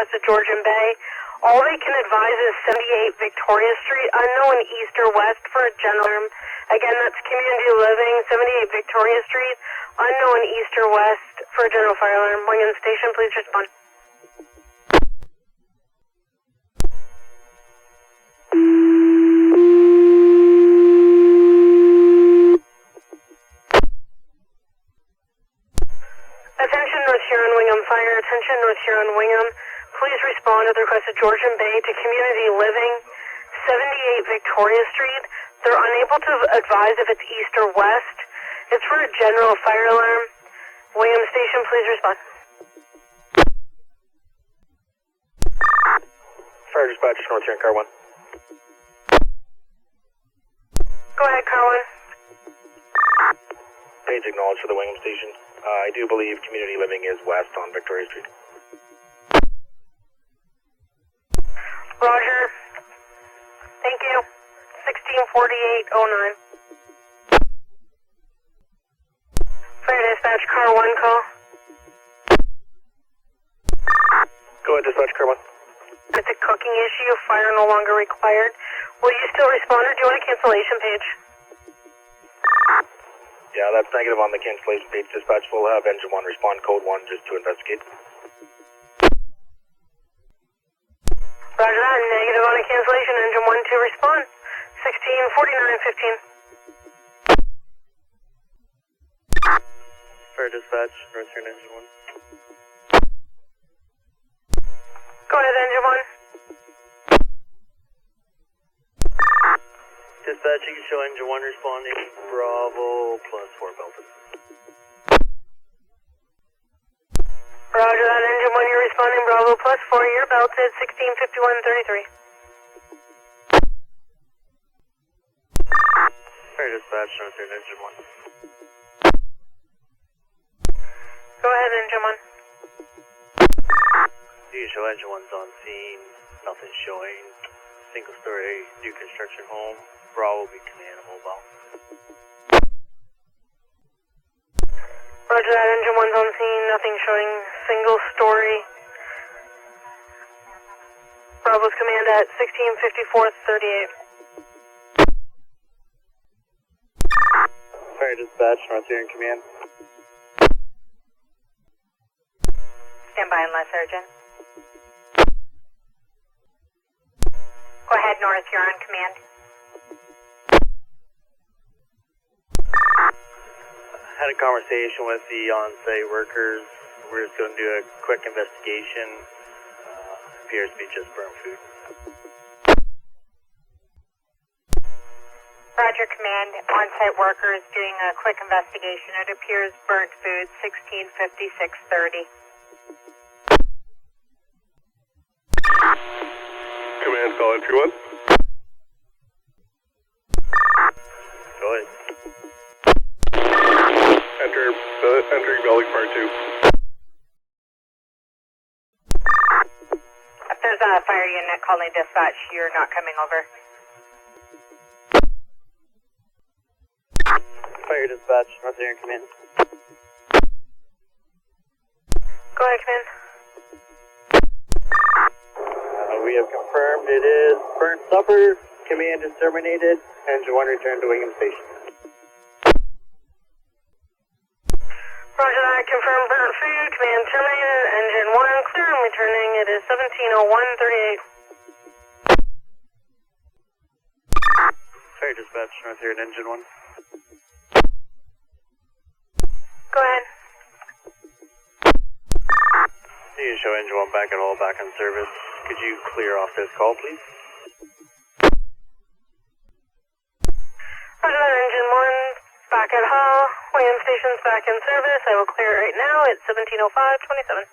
request at Georgian Bay. All they can advise is 78 Victoria Street, unknown east or west for a general. Again, that's community living, 78 Victoria Street, unknown east or west for a general fire alarm. Wingham Station, please respond. Attention North Huron Wingham Fire, attention North Huron Wingham. Please respond at the request of Georgian Bay to community living, 78 Victoria Street. They're unable to advise if it's east or west. It's for a general fire alarm. Wingham Station, please respond. Fire dispatch, North Huron, car 1. Go ahead, car 1. Page acknowledged for the Wingham Station. I do believe community living is west on Victoria Street. Roger. Thank you. 164809. Fire dispatch, car 1 call. Go ahead, dispatch, car 1. It's a cooking issue, fire no longer required. Will you still respond or do you want a cancellation page? Yeah, that's negative on the cancellation page. Dispatch will have engine 1 respond code 1 just to investigate. Roger that, negative on a cancellation, engine 1 to respond. 164915. Fire dispatch, North Huron, engine 1. Go ahead, engine 1. Dispatch, you can show engine 1 responding, Bravo plus 4 belted. Roger that, engine 1, you're responding, Bravo plus 4, you're belted, 165133. Fire dispatch, North Huron, engine 1. Go ahead, engine 1. You can show engine 1's on scene, nothing showing. Single story, new construction home. Bravo will be command mobile. Roger that, engine 1's on scene, nothing showing, single story. Bravo's command at 165438. Fire dispatch, North Huron command. Stand by unless urgent. Go ahead, North Huron command. Had a conversation with the on-site workers. We're just going to do a quick investigation. Appears to be just burnt food. Roger command, on-site workers doing a quick investigation. It appears burnt food, 165630. Command, call entry 1. Go ahead. Entering building part 2. If there's a fire unit calling dispatch, you're not coming over. Fire dispatch, North Huron command. Go ahead, command. We have confirmed it is burnt supper. Command is terminated. Engine 1 return to Wingham Station. Roger that, confirmed burnt food, command terminated, engine 1 clear and returning. It is 170138. Fire dispatch, North Huron, engine 1. Go ahead. You can show engine 1 back at all, back in service. Could you clear off this call, please? Roger that, engine 1 back at Hall. Wingham Station's back in service. I will clear it right now. It's 170527.